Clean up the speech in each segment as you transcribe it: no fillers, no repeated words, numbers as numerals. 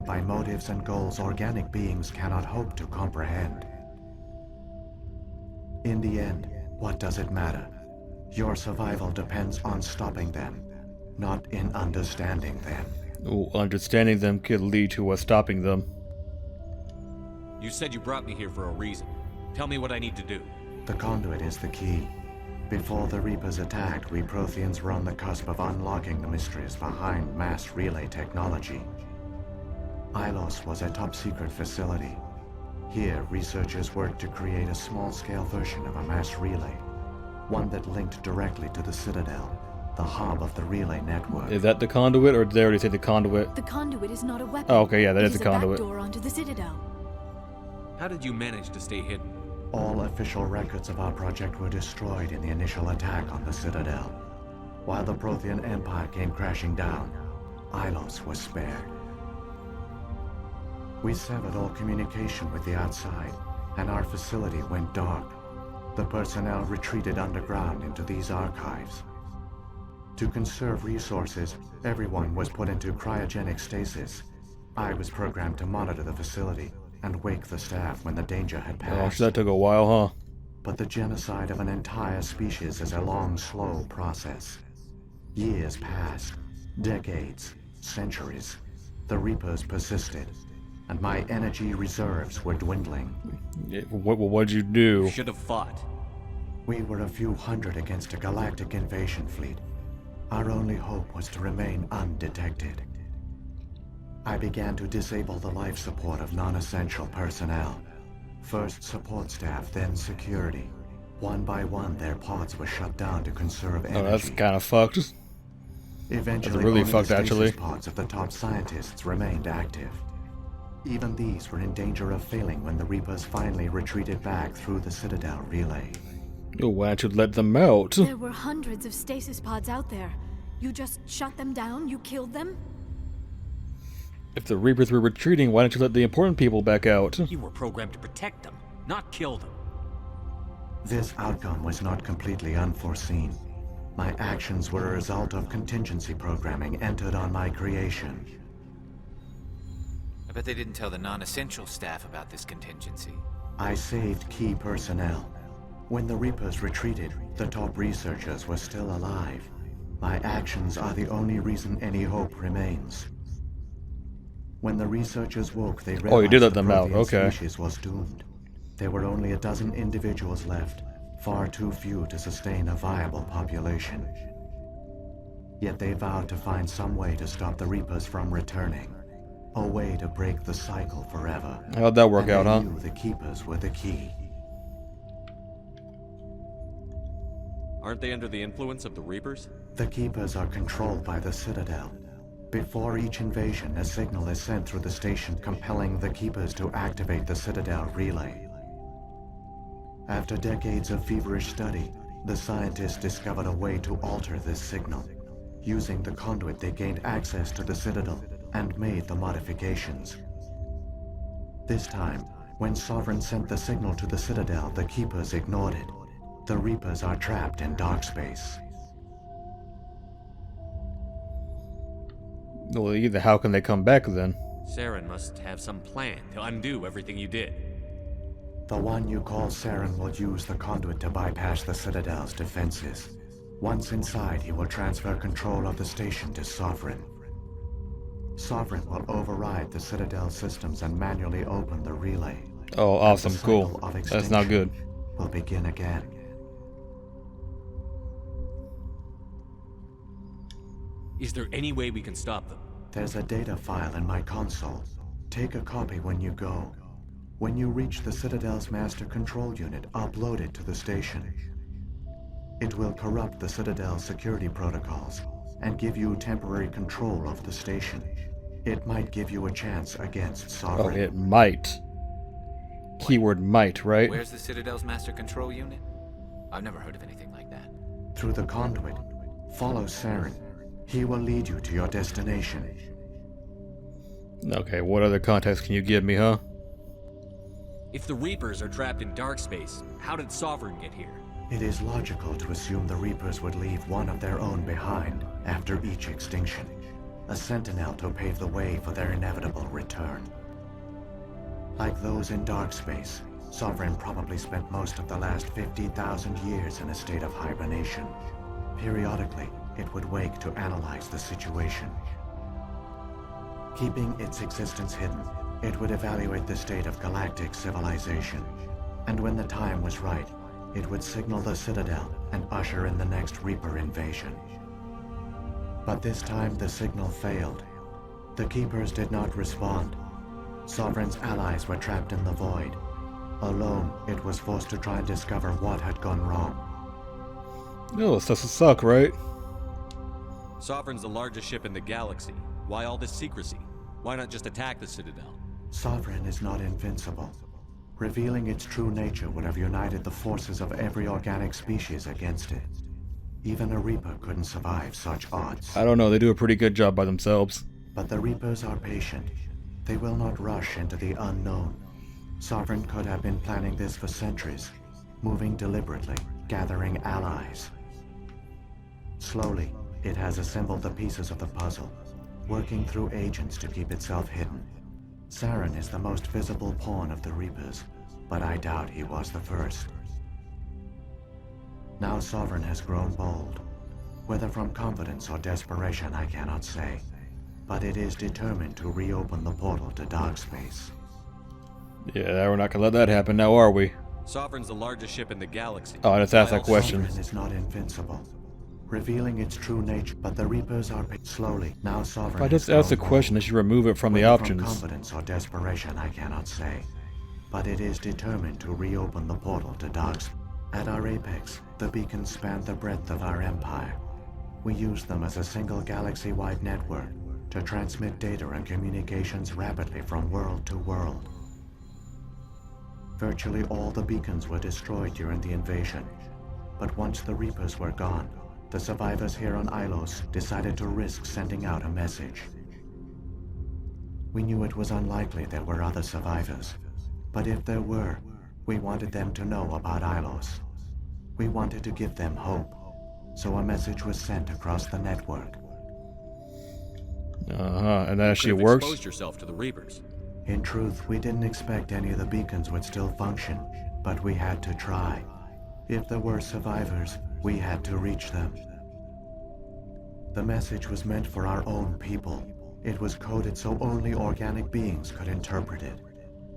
by motives and goals organic beings cannot hope to comprehend. In the end, what does it matter? Your survival depends on stopping them, not in understanding them. Ooh, understanding them could lead to us stopping them. You said you brought me here for a reason. Tell me what I need to do. The conduit is the key. Before the Reapers attacked, we Protheans were on the cusp of unlocking the mysteries behind mass relay technology. Ilos was a top-secret facility. Here, researchers worked to create a small-scale version of a mass relay, one that linked directly to the Citadel, the hub of the relay network. Is that the conduit, or did they already say the conduit? The conduit is not a weapon. Oh, okay, yeah, that It is the conduit. a backdoor onto the Citadel. How did you manage to stay hidden? All official records of our project were destroyed in the initial attack on the Citadel. While the Prothean Empire came crashing down, Ilos was spared. We severed all communication with the outside, and our facility went dark. The personnel retreated underground into these archives. To conserve resources, everyone was put into cryogenic stasis. I was programmed to monitor the facility and wake the staff when the danger had Oh, passed. so that took a while, huh? But the genocide of an entire species is a long, slow process. Years passed, decades, centuries. The Reapers persisted, and my energy reserves were dwindling. What'd you do? You should have fought. We were a few hundred against a galactic invasion fleet. Our only hope was to remain undetected. I began to disable the life support of non-essential personnel. First support staff, then security. One by one, their pods were shut down to conserve energy. Oh, that's kind of fucked. Eventually, That's really only fucked, the stasis actually. pods of the top scientists remained active. Even these were in danger of failing when the Reapers finally retreated back through the Citadel relay. Oh, why don't you let them out? There were hundreds of stasis pods out there. You just shut them down? You killed them? If the Reapers were retreating, why don't you let the important people back out? You were programmed to protect them, not kill them. This outcome was not completely unforeseen. My actions were a result of contingency programming entered on my creation. I bet they didn't tell the non-essential staff about this contingency. I saved key personnel. When the Reapers retreated, the top researchers were still alive. My actions are the only reason any hope remains. When the researchers woke, they realized Oh, you did let the them out, Prothean okay. species was doomed. There were only a dozen individuals left, far too few to sustain a viable population. Yet they vowed to find some way to stop the Reapers from returning. A way to break the cycle forever. How'd that work And out, they huh? knew the Keepers were the key. Aren't they under the influence of the Reapers? The Keepers are controlled by the Citadel. Before each invasion, a signal is sent through the station compelling the Keepers to activate the Citadel relay. After decades of feverish study, the scientists discovered a way to alter this signal. Using the conduit, they gained access to the Citadel and made the modifications. This time, when Sovereign sent the signal to the Citadel, the Keepers ignored it. The Reapers are trapped in dark space. Well, either how can they come back then? Saren must have some plan to undo everything you did. The one you call Saren will use the conduit to bypass the Citadel's defenses. Once inside, he will transfer control of the station to Sovereign. Sovereign will override the Citadel systems and manually open the relay. Oh, awesome, The cycle cool. of That's not good. extinction will begin again. Is there any way we can stop them? There's a data file in my console. Take a copy when you go. When you reach the Citadel's master control unit, upload it to the station. It will corrupt the Citadel's security protocols and give you temporary control of the station. It might give you a chance against Oh, Sovereign. it might. Keyword might, right? Where's the Citadel's master control unit? I've never heard of anything like that. Through the conduit, follow Saren. He will lead you to your destination. Okay, what other context can you give me, huh? If the Reapers are trapped in dark space, how did Sovereign get here? It is logical to assume the Reapers would leave one of their own behind after each extinction. a sentinel to pave the way for their inevitable return. Like those in dark space, Sovereign probably spent most of the last 50,000 years in a state of hibernation. Periodically, it would wake to analyze the situation. Keeping its existence hidden, it would evaluate the state of galactic civilization. And when the time was right, it would signal the Citadel and usher in the next Reaper invasion. But this time the signal failed. The Keepers did not respond. Sovereign's allies were trapped in the void. Alone, it was forced to try and discover what had gone wrong. No, this doesn't suck, right? Sovereign's the largest ship in the galaxy. Why all this secrecy? Why not just attack the Citadel? Sovereign is not invincible. Revealing its true nature would have united the forces of every organic species against it. Even a Reaper couldn't survive such odds. I don't know, they do a pretty good job by themselves. But the Reapers are patient. They will not rush into the unknown. Sovereign could have been planning this for centuries, moving deliberately, gathering allies. Slowly, it has assembled the pieces of the puzzle, working through agents to keep itself hidden. Saren is the most visible pawn of the Reapers, but I doubt he was the first. Now Sovereign has grown bold. Whether from confidence or desperation, I cannot say. But it is determined to reopen the portal to dark space. Yeah, we're not gonna let that happen now, are we? Sovereign's the largest ship in the galaxy. Oh, I just asked Why that all question. Sovereign is not invincible, revealing its true nature, but the Reapers are slowly. Now Sovereign If I just has asked the grown question, bold. they should remove it from the Whether options. From confidence or desperation, I cannot say. But it is determined to reopen the portal to dark space. At our apex, the beacons span the breadth of our empire. We use them as a single galaxy-wide network to transmit data and communications rapidly from world to world. Virtually all the beacons were destroyed during the invasion, but once the Reapers were gone, the survivors here on Ilos decided to risk sending out a message. We knew it was unlikely there were other survivors, but if there were, we wanted them to know about Ilos. We wanted to give them hope, so a message was sent across the network. And that actually Could have works. exposed yourself to the Reapers. In truth, we didn't expect any of the beacons would still function, but we had to try. If there were survivors, we had to reach them. The message was meant for our own people. It was coded so only organic beings could interpret it.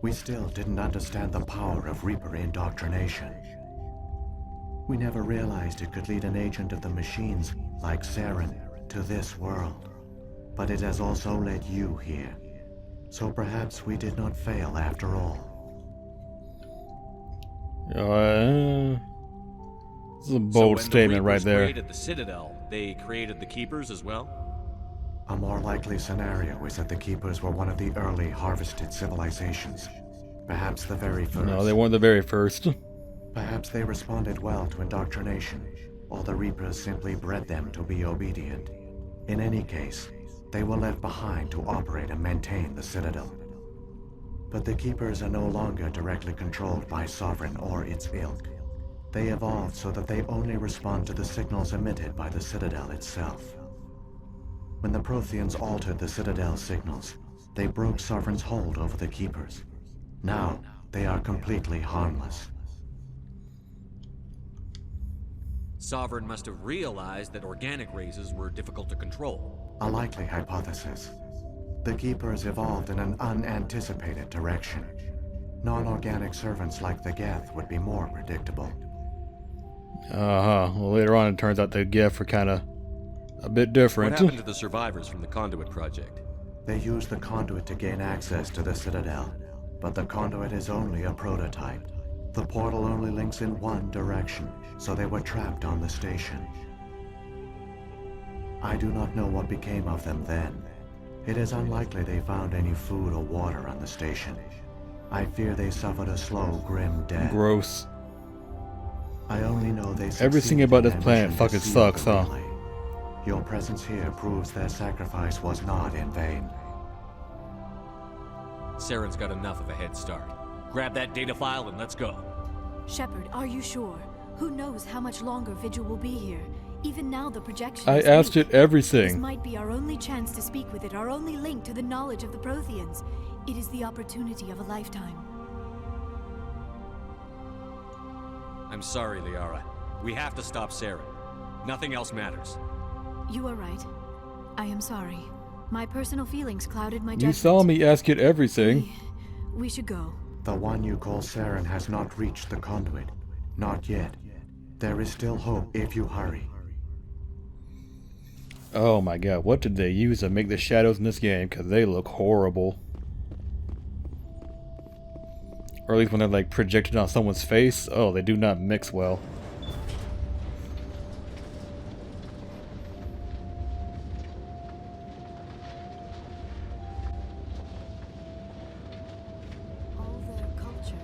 We still didn't understand the power of Reaper indoctrination. We never realized it could lead an agent of the machines, like Saren, to this world. But it has also led you here. So perhaps we did not fail after all. This is a So bold when statement the right Reapers there. created the Citadel, they created the Keepers as well? A more likely scenario is that the Keepers were one of the early harvested civilizations. Perhaps the very first. No, they weren't the very first. Perhaps they responded well to indoctrination, or the Reapers simply bred them to be obedient. In any case, they were left behind to operate and maintain the Citadel. But the Keepers are no longer directly controlled by Sovereign or its ilk. They evolved so that they only respond to the signals emitted by the Citadel itself. When the Protheans altered the Citadel's signals, they broke Sovereign's hold over the Keepers. Now, they are completely harmless. Sovereign must have realized that organic races were difficult to control. A likely hypothesis. The Keepers evolved in an unanticipated direction. Non-organic servants like the Geth would be more predictable. Well, later on it turns out the Geth were kind of a bit What different. happened to the survivors from the Conduit project? They used the conduit to gain access to the Citadel, but the conduit is only a prototype. The portal only links in one direction, so they were trapped on the station. I do not know what became of them then. It is unlikely they found any food or water on the station. I fear they suffered a slow, grim death. Gross. I only know they Everything succeeded about in this their planet mission to fucking seal sucks, the huh? relay. Your presence here proves their sacrifice was not in vain. Saren's got enough of a head start. Grab that data file and let's go. Shepard, are you sure? Who knows how much longer Vigil will be here? Even now, the projection I is asked weak. it This everything. might be our only chance to speak with it, our only link to the knowledge of the Protheans. It is the opportunity of a lifetime. I'm sorry, Liara. We have to stop Saren. Nothing else matters. You are right. I am sorry. My personal feelings clouded my You judgment. saw me ask it everything. We should go. The one you call Saren has not reached the conduit. Not yet. There is still hope if you hurry. Oh my god, what did they use to make the shadows in this game? Because they look horrible. Or at least when they're like projected on someone's face. Oh, they do not mix well. All their culture,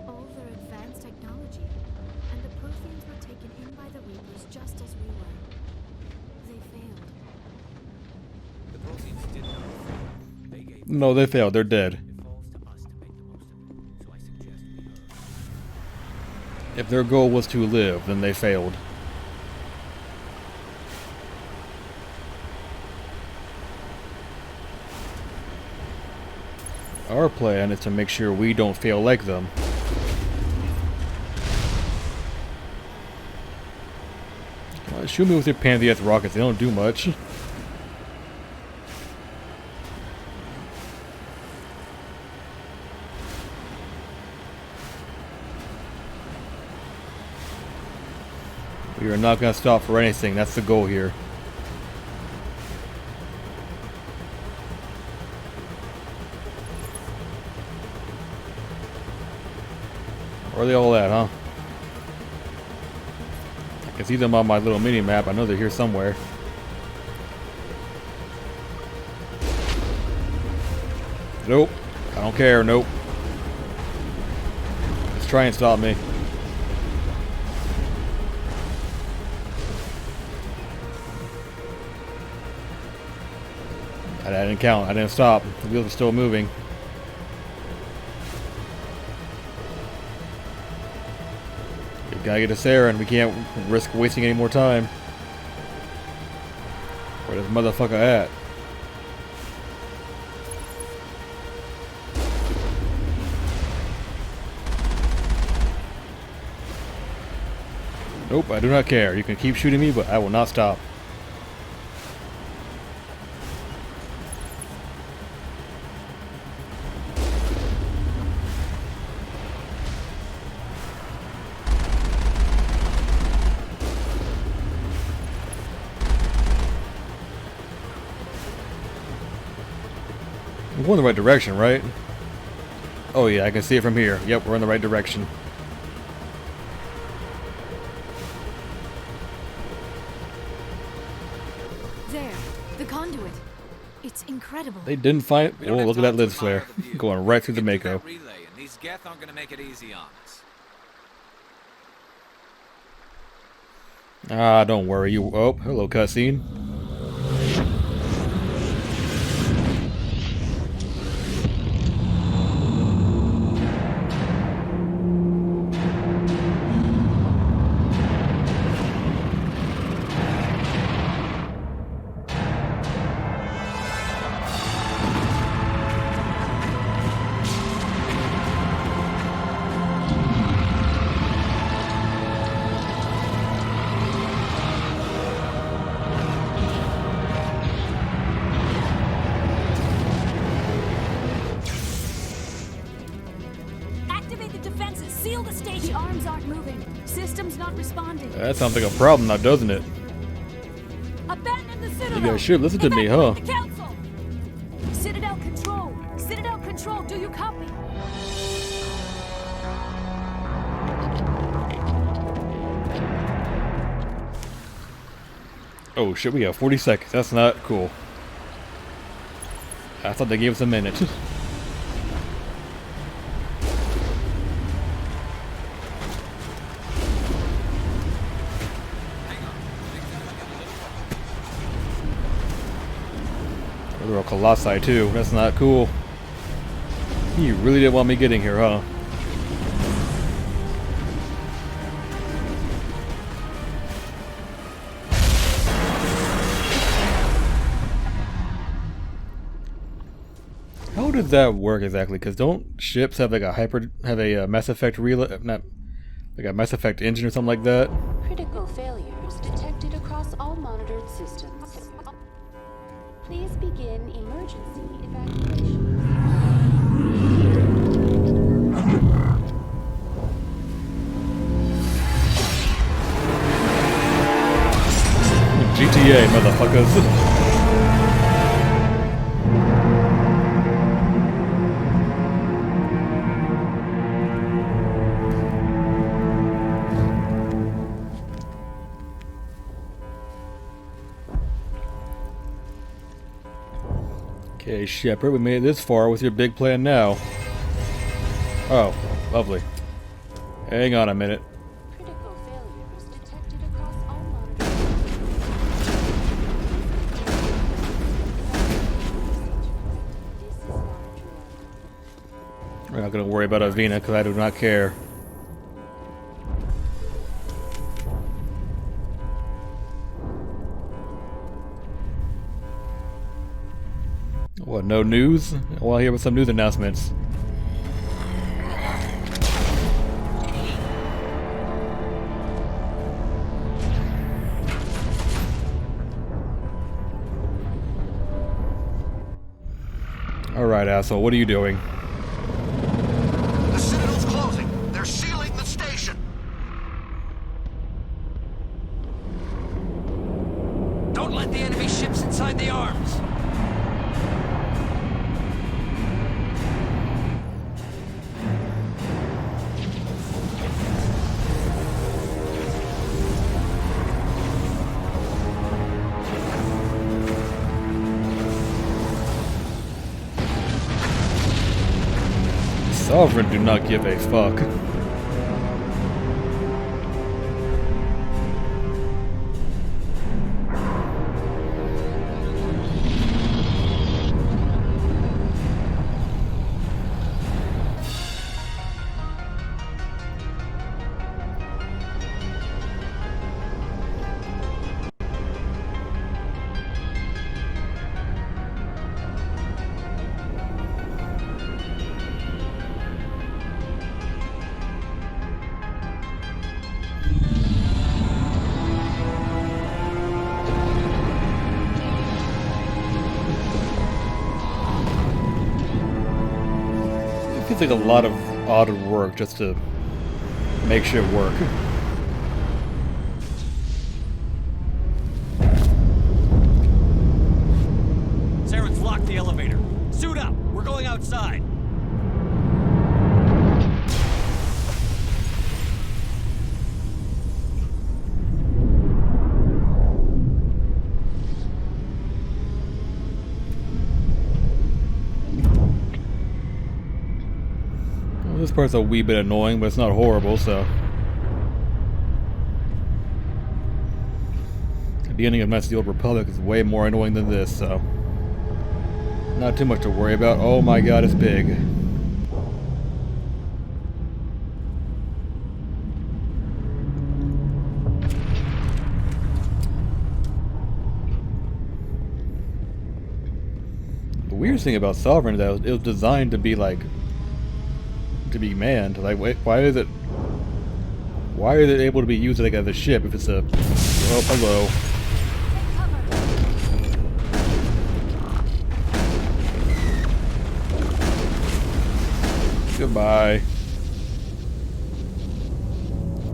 all their advanced technology, and the Protheans were taken in by the Reapers just as we were. They failed. The Protheans did not fail. They gave No, they failed. They're dead. it falls to us to make the most of it. So I suggest we If their goal was to live, then they failed. Our plan is to make sure we don't fail like them. Shoot me with your Pantheath rockets, they don't do much. We are not going to stop for anything, that's the goal here. Where are they all at, huh? I can see them on my little mini map. I know they're here somewhere. Nope. I don't care. Nope. Just try and stop me. I didn't count. I didn't stop. The wheels are still moving. We gotta get to Saren. We can't risk wasting any more time. Where this motherfucker at? Nope, I do not care. You can keep shooting me, but I will not stop. We're going the right direction, right? Oh yeah, I can see it from here. Yep, we're in the right direction. There, the conduit. It's incredible. They didn't find. We Oh, don't have look at time that to lens flare. admire the view. Going right through the Get to Mako. that relay, and these Geth aren't gonna make it easy on us. Ah, don't worry. You. Oh, hello, cutscene. Activate the defenses. Seal the station. The arms aren't moving. Systems not responding. That sounds like a problem now, doesn't it? Abandon the Citadel. You guys should listen to me, huh? Evacuate the council. Citadel control. Citadel control. Do you copy? Oh shit, we have 40 seconds. That's not cool. I thought they gave us a minute. They're all Colossi too. That's not cool. You really didn't want me getting here, huh? does that work exactly? Because don't ships have like a Mass Effect relay, not like a Mass Effect engine or something like that? Critical failures detected across all monitored systems. Please begin emergency evacuation. GTA, motherfuckers. Okay, Shepard, we made it this far. What's your big plan now? Oh, lovely. Hang on a minute. Critical failures detected across all monitored This is not a drill. We're not going to worry about Avina because I do not care. What, no news? Well, here with some news announcements. Alright, asshole, what are you doing? The Citadel's closing. They're sealing the station. Don't let the enemy ships inside the arms. Sovereign do not give a fuck. It feels like a lot of odd work just to make shit work. Saren's locked the elevator. Suit up. We're going outside. Well, this part's a wee bit annoying, but it's not horrible, so. The beginning of Knights of the Old Republic is way more annoying than this, so. Not too much to worry about. Oh my god, it's big. The weirdest thing about Sovereign is that it was designed to be like, to be manned. Like, wait, why is it able to be used like as a ship if it's a, oh, hello. Goodbye.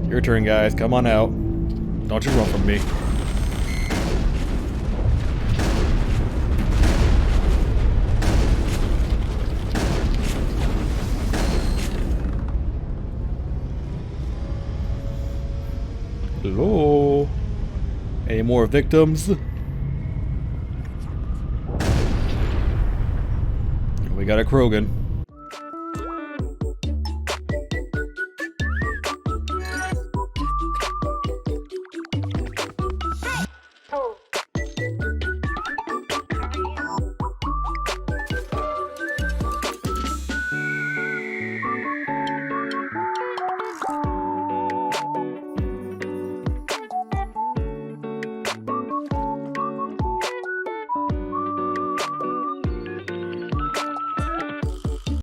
Your turn, guys. Come on out. Don't you run from me. Hello? Any more victims? We got a Krogan.